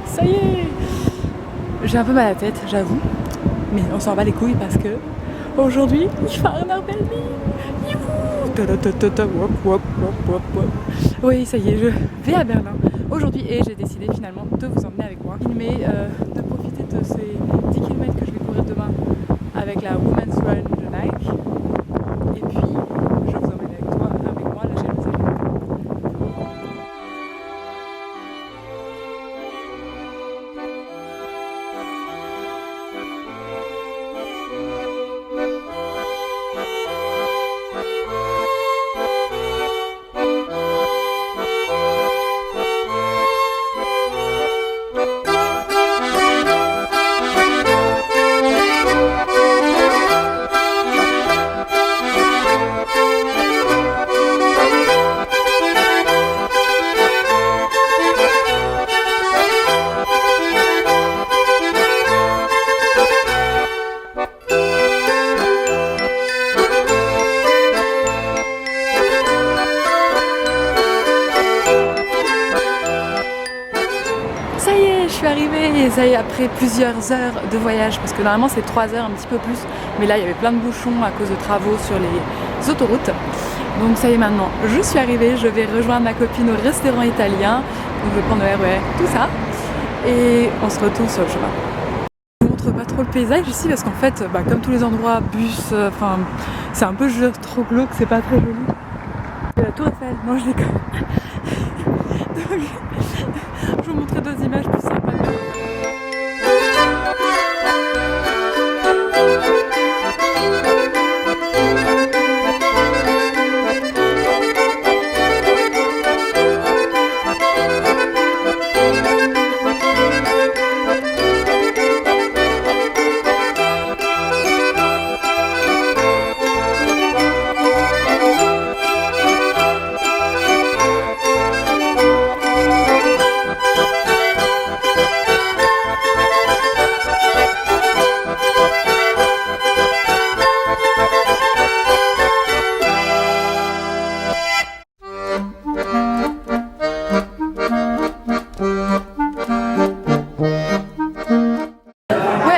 ça y est. J'ai un peu mal à la tête, j'avoue. Mais on s'en bat les couilles parce que aujourd'hui, ich fahre nach Berlin. Oui, ça y est, je vais à Berlin aujourd'hui et j'ai décidé finalement de vous emmener avec moi. Mais de profiter de ces 10 km que je vais courir demain avec la Women's Run de Nike. Et puis, je vous emmène avec moi là, j'ai le zéro. Je suis arrivée et ça y est, après plusieurs heures de voyage, parce que normalement c'est 3 heures, un petit peu plus, mais là il y avait plein de bouchons à cause de travaux sur les autoroutes. Donc ça y est, maintenant je suis arrivée, je vais rejoindre ma copine au restaurant italien, donc je vais prendre le RER, tout ça, et on se retrouve sur le chemin. Je vous montre pas trop le paysage ici parce qu'en fait, comme tous les endroits, bus, c'est un peu trop glauque, c'est pas très joli. C'est la tour Eiffel, non je déconne. Donc, je vous montrerai d'autres images plus sympas.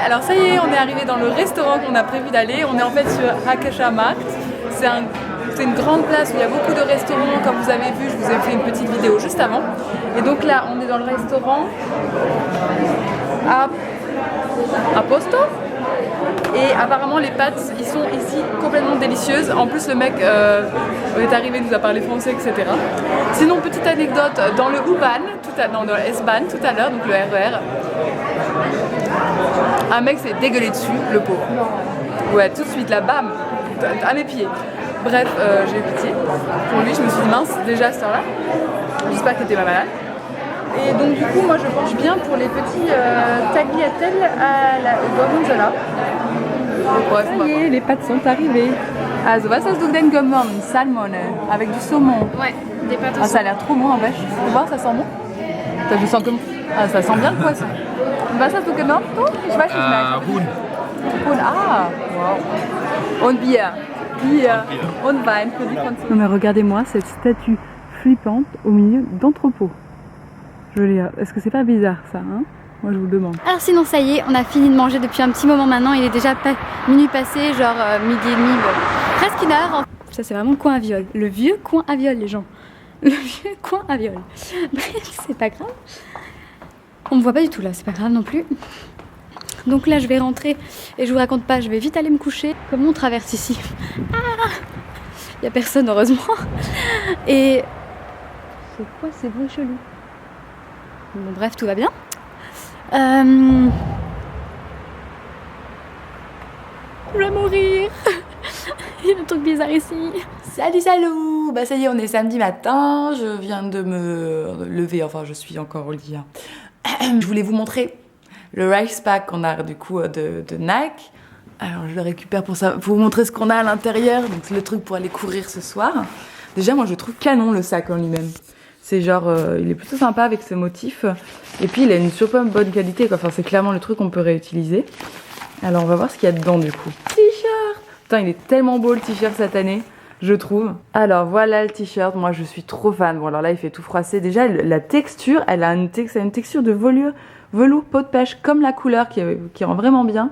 Alors ça y est, on est arrivé dans le restaurant qu'on a prévu d'aller. On est en fait sur Hackescher-Markt. C'est une grande place où il y a beaucoup de restaurants. Comme vous avez vu, je vous ai fait une petite vidéo juste avant. Et donc là, on est dans le restaurant à Posto. Et apparemment les pâtes, ils sont ici complètement délicieuses. En plus le mec est arrivé, nous a parlé français, etc. Sinon, petite anecdote, dans le U-Bahn, dans le S-Bahn tout à l'heure, donc le RER, un mec s'est dégueulé dessus, le pauvre. Ouais, tout de suite là, bam, à mes pieds. Bref, j'ai eu pitié. Pour lui, je me suis dit mince, déjà à cette heure-là. J'espère qu'il était pas malade. Et donc du coup, moi je penche bien pour les petits tagliatelles au gorgonzola. Bref, ça y est, les pâtes sont arrivées. Also, was hast du denn genommen? Salmon, avec du saumon. Ouais, des pâtes au ça a l'air trop bon en vache. Tu peux voir, ça sent bon. Je sens comme... ça sent bien le poisson. Was hast du genommen? Ich weiß nicht mehr. Huhn. Huhn, wow. Und Bier. Bier. Und Wein für die Franzosen. Non mais regardez-moi cette statue flippante au milieu d'entrepôts. Est-ce que c'est pas bizarre ça, hein? Moi je vous le demande. Alors sinon ça y est, on a fini de manger depuis un petit moment maintenant. Il est déjà minuit passé, genre midi et demi, presque 1 heure. Ça c'est vraiment le coin à Viole. Le vieux coin à Viole les gens. Le vieux coin à Viole. Bref, c'est pas grave. On me voit pas du tout là, c'est pas grave non plus. Donc là je vais rentrer et je vous raconte pas, je vais vite aller me coucher. Comment on traverse ici? Il y a personne heureusement. Et... c'est quoi ces bruits chelous? Bon bref, tout va bien. Je vais mourir. Il y a des trucs bizarres ici. Salut, salut. Bah ça y est, on est samedi matin. Je viens de me lever, enfin je suis encore au lit. Je voulais vous montrer le Rice Pack qu'on a du coup de Nike. Alors je le récupère pour ça, pour vous montrer ce qu'on a à l'intérieur. Donc c'est le truc pour aller courir ce soir. Déjà moi je trouve canon le sac en lui-même. C'est genre, il est plutôt sympa avec ce motif. Et puis il a une super bonne qualité quoi. Enfin c'est clairement le truc qu'on peut réutiliser. Alors on va voir ce qu'il y a dedans du coup. T-shirt. Putain il est tellement beau le t-shirt cette année. je trouve. Alors voilà le t-shirt, moi je suis trop fan. Bon alors là il fait tout froisser. Déjà la texture, elle a une texture de velours peau de pêche comme la couleur qui rend vraiment bien.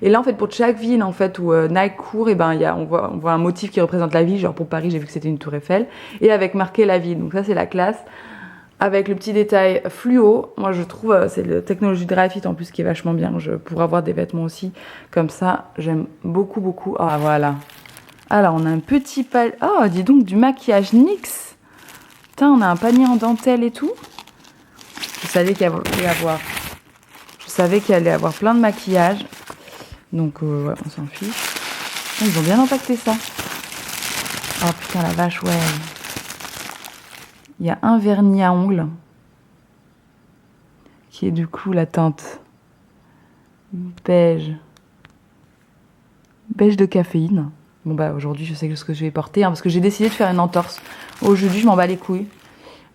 Et là en fait pour chaque ville en fait où Nike court, et ben on voit un motif qui représente la ville. Genre pour Paris j'ai vu que c'était une tour Eiffel et avec marqué la ville. Donc ça c'est la classe. Avec le petit détail fluo, moi je trouve c'est la technologie de graphite en plus qui est vachement bien. Pour avoir des vêtements aussi comme ça, j'aime beaucoup. Ah voilà. Alors on a un petit panier. Oh dis donc du maquillage NYX. Putain on a un panier en dentelle et tout. Je savais qu'il allait y avoir plein de maquillage. Donc ouais on s'en fiche. Ils ont bien empaqueté ça. Oh putain la vache ouais. Il y a un vernis à ongles qui est du coup la teinte beige de caféine. Bon bah aujourd'hui je sais ce que je vais porter hein, parce que j'ai décidé de faire une entorse. Aujourd'hui je m'en bats les couilles.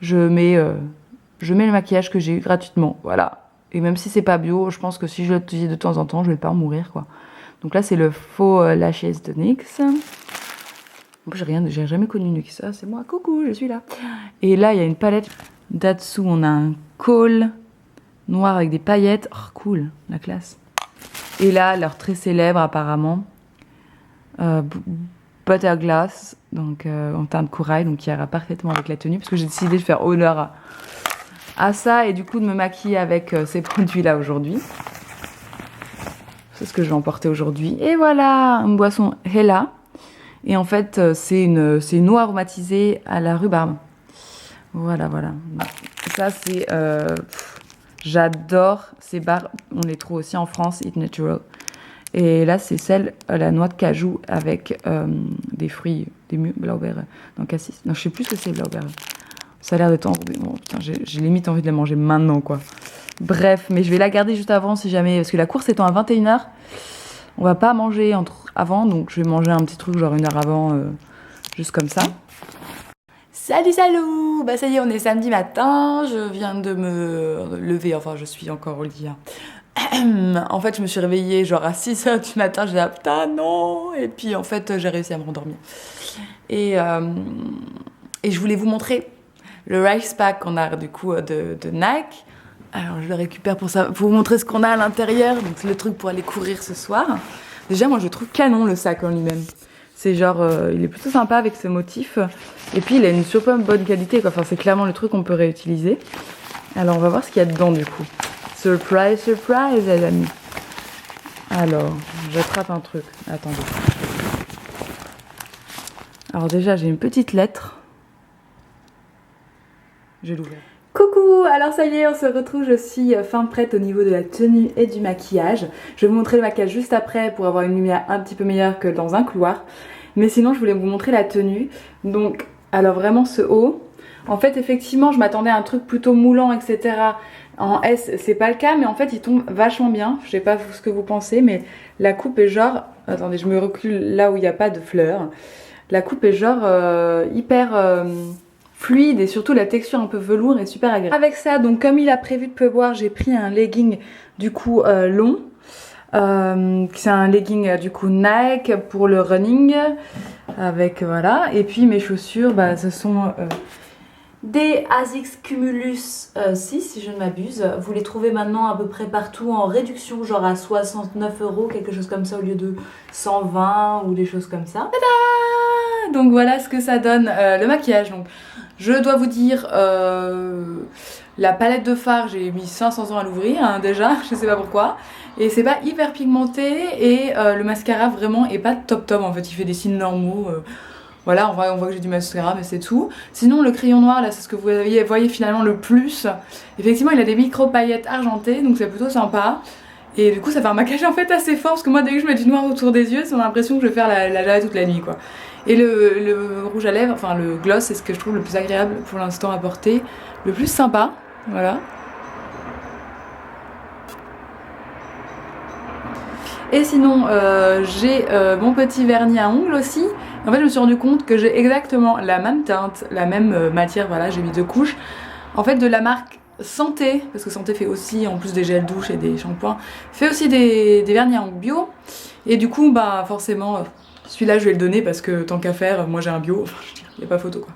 Je mets le maquillage que j'ai eu gratuitement, voilà. Et même si c'est pas bio, je pense que si je l'utilise de temps en temps, je vais pas en mourir quoi. Donc là c'est le faux lashes de NYX. J'ai jamais connu NYX, ah, c'est moi, coucou, je suis là. Et là, il y a une palette. Dessous, on a un col noir avec des paillettes. Oh, cool, la classe. Et là, leur très célèbre, apparemment, Butterglass, donc en teinte corail, donc qui ira parfaitement avec la tenue, parce que j'ai décidé de faire honneur à ça, et du coup de me maquiller avec ces produits-là aujourd'hui. C'est ce que je vais emporter aujourd'hui. Et voilà, une boisson Hella. Et en fait, c'est une eau aromatisée à la rhubarbe. Voilà. Ça, c'est... j'adore ces barres. On les trouve aussi en France, Eat Natural. Et là, c'est celle à la noix de cajou avec des fruits, des blaubeerre. Non, cassis. Non, je sais plus ce que c'est, blaubeerre. Ça a l'air d'être enrobé. Bon, putain, j'ai limite envie de la manger maintenant, quoi. Bref, mais je vais la garder juste avant si jamais... Parce que la course étant à 21h, on va pas manger avant, donc je vais manger un petit truc genre une heure avant, juste comme ça. Salut bah ça y est, on est samedi matin, je viens de me lever, enfin je suis encore au lit. En fait je me suis réveillée genre à 6h du matin, j'ai dit ah, putain non, et puis en fait j'ai réussi à me rendormir. Et je voulais vous montrer le Rice Pack qu'on a du coup de Nike. Alors je le récupère pour vous montrer ce qu'on a à l'intérieur, donc c'est le truc pour aller courir ce soir. Déjà moi je trouve canon le sac en lui-même. C'est genre, il est plutôt sympa avec ce motif. Et puis il a une super bonne qualité quoi, enfin c'est clairement le truc qu'on peut réutiliser. Alors on va voir ce qu'il y a dedans du coup. Surprise les amis. Alors, j'attrape un truc, attendez. Alors déjà j'ai une petite lettre. Je l'ouvre. Coucou, alors ça y est, on se retrouve, je suis fin prête au niveau de la tenue et du maquillage. Je vais vous montrer le maquillage juste après pour avoir une lumière un petit peu meilleure que dans un couloir. Mais sinon, je voulais vous montrer la tenue. Donc, alors vraiment ce haut. En fait, effectivement, je m'attendais à un truc plutôt moulant, etc. En S, c'est pas le cas, mais en fait, il tombe vachement bien. Je sais pas ce que vous pensez, mais la coupe est genre... Attendez, je me recule là où il n'y a pas de fleurs. La coupe est genre hyper... fluide et surtout la texture un peu velours est super agréable. Avec ça, donc comme il a prévu de pleuvoir, j'ai pris un legging du coup long. C'est un legging du coup Nike pour le running. Avec voilà. Et puis mes chaussures, bah, ce sont des ASICS Cumulus 6 si je ne m'abuse. Vous les trouvez maintenant à peu près partout en réduction, genre à 69 €, quelque chose comme ça au lieu de 120 ou des choses comme ça. Tada! Donc voilà ce que ça donne le maquillage. Donc je dois vous dire, la palette de fard, j'ai mis 500 ans à l'ouvrir hein, déjà, je sais pas pourquoi. Et c'est pas hyper pigmenté et le mascara vraiment est pas top en fait, il fait des signes normaux. Voilà, on voit que j'ai du mascara mais c'est tout. Sinon le crayon noir là, c'est ce que vous voyez finalement le plus. Effectivement il a des micro paillettes argentées donc c'est plutôt sympa. Et du coup ça fait un maquillage en fait assez fort parce que moi dès que je mets du noir autour des yeux, j'ai l'impression que je vais faire la joie toute la nuit quoi. Et le rouge à lèvres, enfin le gloss, c'est ce que je trouve le plus agréable pour l'instant à porter, le plus sympa, voilà. Et sinon j'ai mon petit vernis à ongles aussi. En fait je me suis rendu compte que j'ai exactement la même teinte, la même matière, voilà j'ai mis 2 couches. En fait de la marque Santé, parce que Santé fait aussi, en plus des gels douche et des shampoings, fait aussi des vernis en bio. Et du coup, bah forcément, celui-là je vais le donner parce que tant qu'à faire, moi j'ai un bio, enfin, il n'y a pas photo quoi.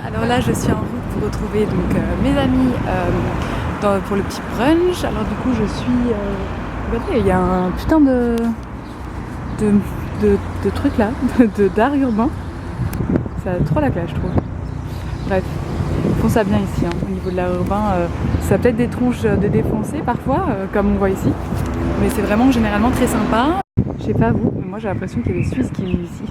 Alors là, je suis en route pour retrouver donc, mes amis pour le petit brunch. Alors du coup, je suis... regardez, il y a un putain de trucs là, d'art urbain. Ça a trop la classe, je trouve. Bref. Ils font ça bien ici, hein, au niveau de l'art urbain. Ça a peut-être des tronches de défoncés parfois, comme on voit ici. Mais c'est vraiment généralement très sympa. Je sais pas vous, mais moi j'ai l'impression qu'il y a des Suisses qui vivent ici.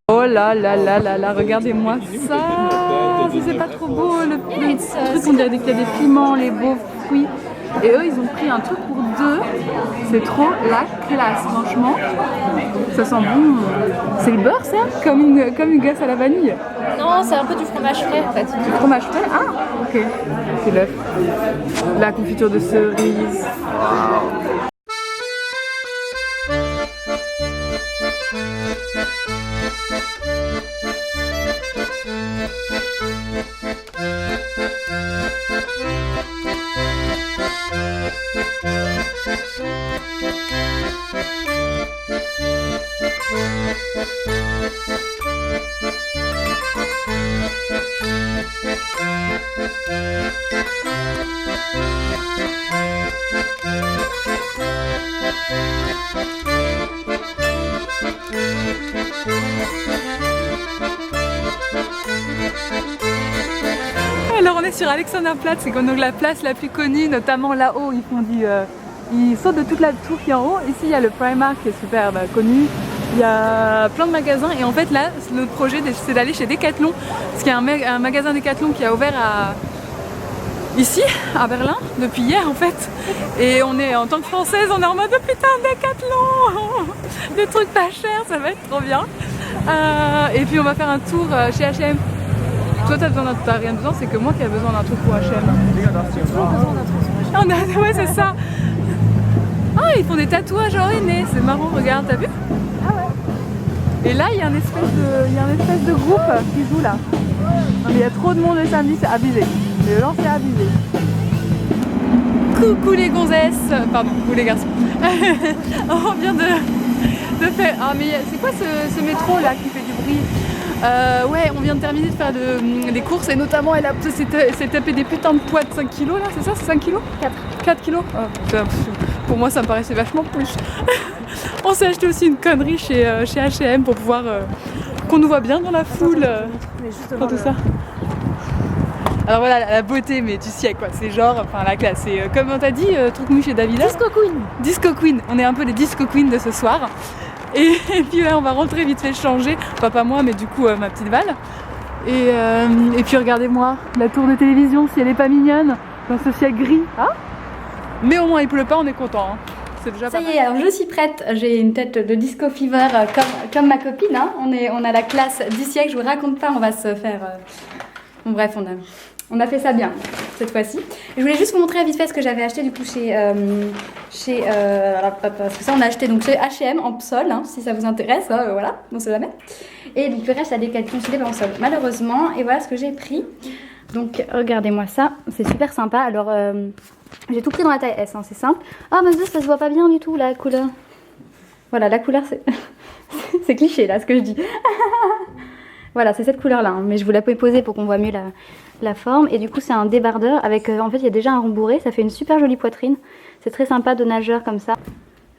Oh là là là là là, regardez-moi ça! C'est pas trop beau le truc, on dirait qu'il y a des piments, les beaux fruits. Et eux, ils ont pris un truc pour deux. C'est trop la classe, franchement. Ça sent bon. C'est le beurre, ça? Comme une glace à la vanille? Non, c'est un peu du fromage frais en fait. Du fromage frais? Ah, ok. C'est l'œuf. La confiture de cerise. Wow. Alors on est sur Alexanderplatz, c'est donc la place la plus connue, notamment là-haut, ils sautent de toute la tour qui est en haut. Ici il y a le Primark qui est super connu, il y a plein de magasins et en fait là notre projet c'est d'aller chez Decathlon, parce qu'il y a un magasin Decathlon qui a ouvert ici à Berlin depuis hier en fait, et on est en tant que française, on est en mode oh, putain Decathlon, des trucs pas chers, ça va être trop bien. Et puis on va faire un tour chez H&M. Toi t'as rien besoin, c'est que moi qui ai besoin d'un truc pour H&M. Toujours besoin d'un truc. Ouais c'est ça. Ah ils font des tatouages en henné, c'est marrant, regarde, t'as vu? Ah ouais. Et là il y a une espèce de groupe qui joue là. Non, mais il y a trop de monde le samedi, c'est abusé. Le lance est abusé. Coucou les gonzesses, pardon, coucou les garçons. On vient de faire... Ah mais c'est quoi ce métro là qui fait du bruit? Ouais, on vient de terminer de faire des courses et notamment elle s'est tapé des putains de poids de 5 kilos là, c'est ça? C'est 5 kilos? 4 kilos? Oh, pour moi ça me paraissait vachement plus. On s'est acheté aussi une connerie chez H&M pour pouvoir qu'on nous voit bien dans la foule. Tout ça. Alors voilà la beauté mais du siècle quoi, c'est genre, enfin la classe, c'est comme on t'a dit, truc mou chez Davida. Disco Queen. Disco Queen, on est un peu les Disco Queen de ce soir. Et puis là on va rentrer vite fait changer, enfin pas moi mais du coup ma petite Val. Et puis regardez-moi, la tour de télévision si elle est pas mignonne, dans ce ciel gris. Hein, mais au moins il pleut pas, on est content. Hein. C'est déjà ça y est, alors je suis prête, j'ai une tête de disco fever comme ma copine. Hein. On a la classe du siècle, je vous raconte pas, on va se faire... Bon bref, on a fait ça bien cette fois-ci. Je voulais juste vous montrer vite fait ce que j'avais acheté du coup parce que ça on a acheté donc chez H&M en sol, hein, si ça vous intéresse, voilà, on sait jamais. Et donc le reste à Decathlon chez les en sol malheureusement. Et voilà ce que j'ai pris. Donc regardez-moi ça, c'est super sympa. Alors j'ai tout pris dans la taille S, hein, c'est simple. Ah mais ça se voit pas bien du tout la couleur. Voilà la couleur c'est c'est cliché là ce que je dis. Voilà, c'est cette couleur-là, hein, mais je vous l'ai posée pour qu'on voit mieux la forme. Et du coup, c'est un débardeur avec, en fait, il y a déjà un rembourré. Ça fait une super jolie poitrine. C'est très sympa de nageur comme ça.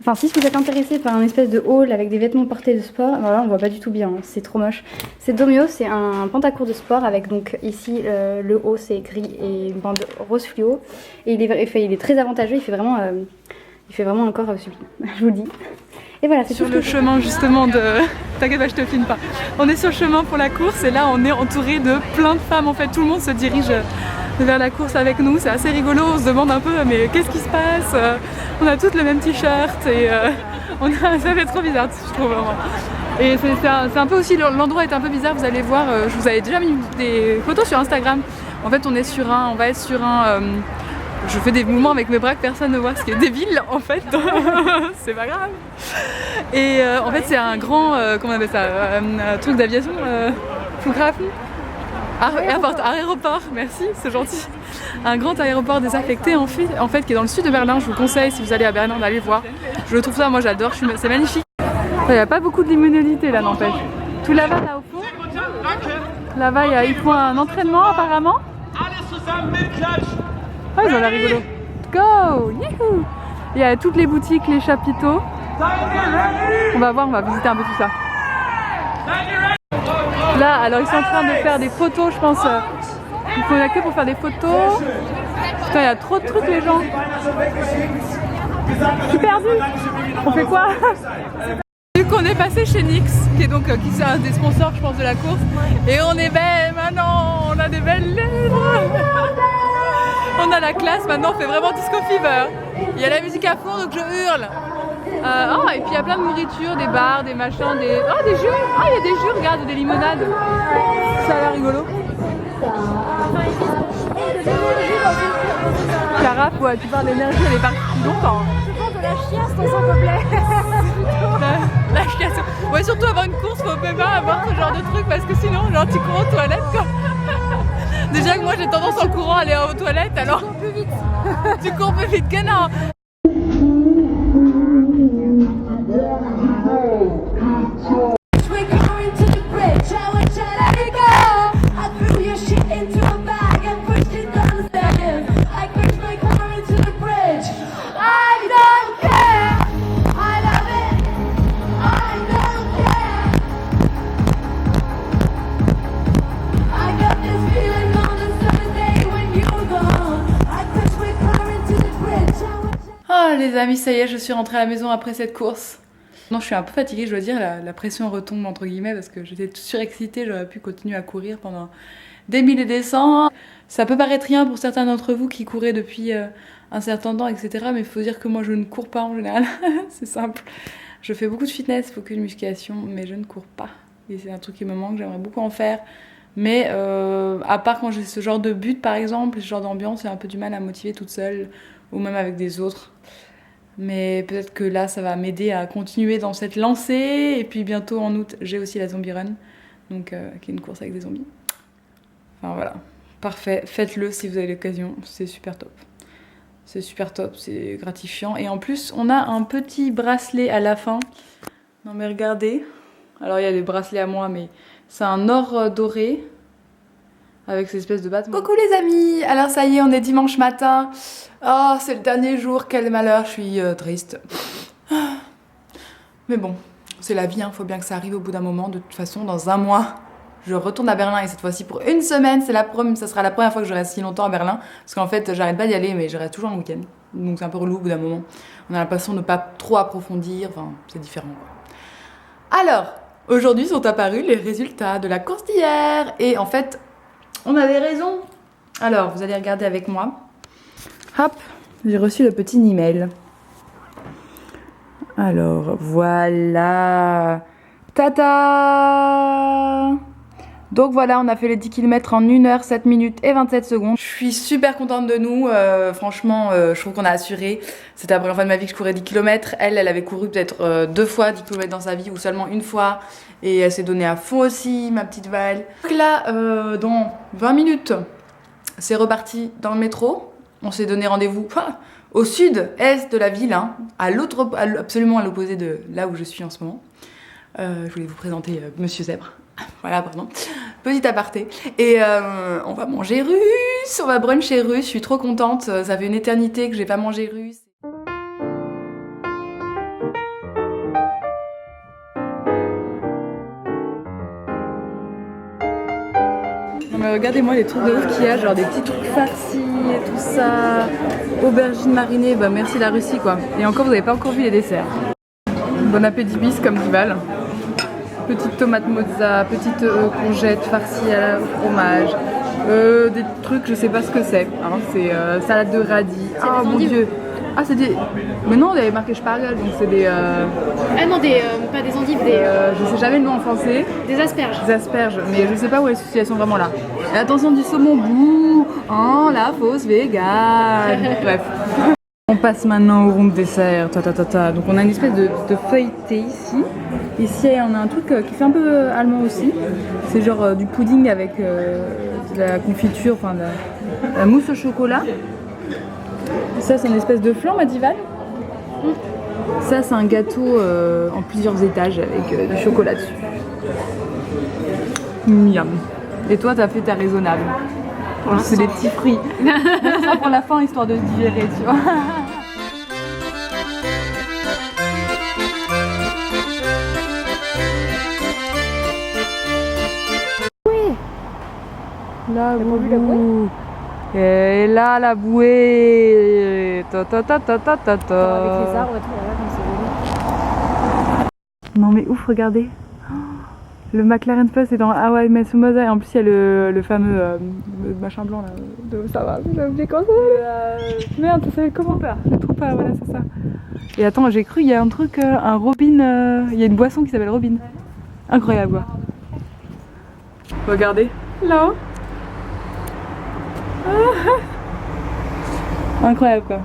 Enfin, si vous êtes intéressé par un espèce de haul avec des vêtements portés de sport, voilà, on voit pas du tout bien, hein, c'est trop moche. C'est Domio, c'est un pantacourt de sport avec donc ici le haut c'est gris et une bande rose fluo. Et il est très avantageux, il fait vraiment un corps sublime, je vous le dis. Et voilà, c'est sur tout le chemin justement de... T'inquiète pas, je te filme pas. On est sur le chemin pour la course et là on est entouré de plein de femmes. En fait, tout le monde se dirige vers la course avec nous. C'est assez rigolo, on se demande un peu mais qu'est-ce qui se passe? On a toutes le même t-shirt et ça fait trop bizarre, je trouve vraiment. Et c'est un peu aussi, l'endroit est un peu bizarre, vous allez voir, je vous avais déjà mis des photos sur Instagram. En fait on va être sur un... je fais des mouvements avec mes bras que personne ne voit, ce qui est débile en fait, c'est pas grave. Et en fait c'est un grand, comment on appelle ça, un truc d'aviation, aéroport, merci, c'est gentil. Un grand aéroport désaffecté en fait qui est dans le sud de Berlin, je vous conseille si vous allez à Berlin d'aller voir. Je trouve ça, moi j'adore, c'est magnifique. Il n'y a pas beaucoup de luminosité là n'empêche. Tout là-bas là au fond, là-bas ils font un entraînement apparemment. Ah ils ont l'air rigolo. Go! Youhou! Il y a toutes les boutiques, les chapiteaux. On va voir, on va visiter un peu tout ça. Là, alors ils sont en train de faire des photos, je pense. Il faut la queue pour faire des photos. Putain, il y a trop de trucs les gens. Je suis perdue. On fait quoi? Vu qu'on est passé chez NYX, qui est donc qui est un des sponsors, je pense, de la course, et on est belle maintenant, on a des belles lèvres. On a la classe, maintenant on fait vraiment disco fever. Il y a la musique à fond donc je hurle. Et puis il y a plein de nourriture, des bars, des machins, des jus. Ah il y a des jus, regarde, des limonades. Ça a l'air rigolo. Carafe, ouais, tu parles d'énergie, elle est partie longtemps. Je pense de la chiasse dans son complet. La chiasse. Ouais, surtout avant une course, faut pas avoir ce genre de truc parce que sinon, genre tu cours aux toilettes quoi. Déjà que moi j'ai tendance en courant à aller aux toilettes alors. Tu cours plus vite. Tu cours plus vite que non. Les amis, ça y est, je suis rentrée à la maison après cette course. Non, je suis un peu fatiguée, je dois dire, la pression retombe entre guillemets parce que j'étais surexcitée, j'aurais pu continuer à courir pendant des milliers et des cents. Ça peut paraître rien pour certains d'entre vous qui couraient depuis un certain temps, etc. Mais il faut dire que moi je ne cours pas en général, c'est simple. Je fais beaucoup de fitness, beaucoup de musculation, mais je ne cours pas. Et c'est un truc qui me manque, j'aimerais beaucoup en faire. Mais à part quand j'ai ce genre de but par exemple, ce genre d'ambiance, j'ai un peu du mal à me motiver toute seule ou même avec des autres. Mais peut-être que là, ça va m'aider à continuer dans cette lancée. Et puis bientôt, en août, j'ai aussi la Zombie Run, donc qui est une course avec des zombies. Enfin voilà, parfait. Faites-le si vous avez l'occasion, c'est super top. C'est super top, c'est gratifiant. Et en plus, on a un petit bracelet à la fin. Non mais regardez. Alors il y a des bracelets à moi, mais c'est un or doré. Avec cette espèce de batte. Coucou les amis. Alors ça y est, on est dimanche matin. Oh, c'est le dernier jour, quel malheur, je suis triste. Mais bon, c'est la vie, hein. Faut bien que ça arrive au bout d'un moment. De toute façon, dans un mois, je retourne à Berlin et cette fois-ci pour une semaine. Ça sera la première fois que je reste si longtemps à Berlin. Parce qu'en fait, j'arrête pas d'y aller, mais je reste toujours un week-end. Donc c'est un peu relou au bout d'un moment. On a l'impression de ne pas trop approfondir, enfin, c'est différent quoi. Alors, aujourd'hui sont apparus les résultats de la course d'hier. Et en fait, on a des raisons. Alors, vous allez regarder avec moi. Hop, j'ai reçu le petit email. Alors, voilà. Tata! Donc voilà, on a fait les 10 km en 1 heure, 7 minutes et 27 secondes. Je suis super contente de nous. Franchement, je trouve qu'on a assuré. C'était la première fois de ma vie que je courais 10 km. Elle avait couru peut-être 2 fois 10 km dans sa vie ou seulement une fois. Et elle s'est donnée à fond aussi, ma petite Val. Donc là, dans 20 minutes, c'est reparti dans le métro. On s'est donné rendez-vous au sud-est de la ville, hein, absolument à l'opposé de là où je suis en ce moment. Je voulais vous présenter Monsieur Zèbre. Voilà, pardon. Petit aparté. Et on va manger russe, on va bruncher russe. Je suis trop contente. Ça fait une éternité que j'ai pas mangé russe. Regardez-moi les trucs de ouf qu'il y a, genre des petits trucs farcis et tout ça. Aubergines marinées, bah merci la Russie quoi. Et encore, vous n'avez pas encore vu les desserts. Bon appétit bis comme dit Val. Petite tomate mozza, petite courgette farcie au fromage. Des trucs, je sais pas ce que c'est. Hein, c'est salade de radis. Oh mon dieu! Ah, c'est des. Mais non, il y avait marqué spargel, donc c'est des. Ah non, pas des endives, je sais jamais le nom en français. des asperges. Des asperges, mais je sais pas où elles sont vraiment là. Et attention du saumon bouh! Oh, la fausse végane! Bref. On passe maintenant au rond de dessert. Donc on a une espèce de feuilleté ici. Ici on a un truc qui fait un peu allemand aussi. C'est genre du pudding avec de la confiture, enfin de la mousse au chocolat. Ça c'est une espèce de flan, m'a dit Val. Ça c'est un gâteau en plusieurs étages avec du chocolat dessus. Miam. Et toi t'as fait ta raisonnable. C'est des petits fruits. Ça sera pour la fin histoire de se digérer, tu vois. La bouée. Et là la bouée. Avec les arbres et tout, voilà, comme c'est joli. Non mais ouf, regardez. Le McLaren Plus est dans Hawaii Matsumoto et en plus il y a le fameux le machin blanc là. Ça va, j'ai oublié comment ça. Merde, ça s'appelle comment? Je trouve pas, voilà c'est ça. Et attends, j'ai cru il y a un truc, un Robin, il y a une boisson qui s'appelle Robin. Incroyable quoi. Regardez, là. Incroyable quoi.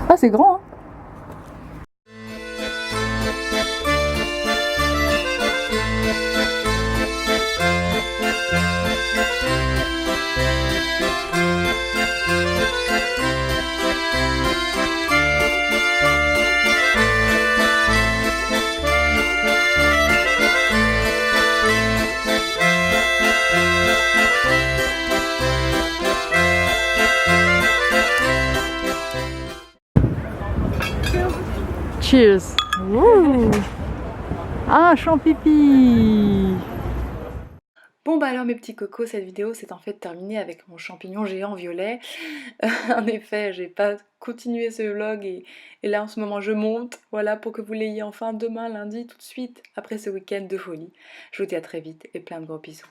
Ah c'est grand hein. Cheers. Wouh. Ah, champipi. Bon bah alors mes petits cocos, cette vidéo s'est en fait terminée avec mon champignon géant violet. En effet, j'ai pas continué ce vlog et là en ce moment je monte, voilà, pour que vous l'ayez enfin demain, lundi, tout de suite, après ce week-end de folie. Je vous dis à très vite et plein de gros bisous.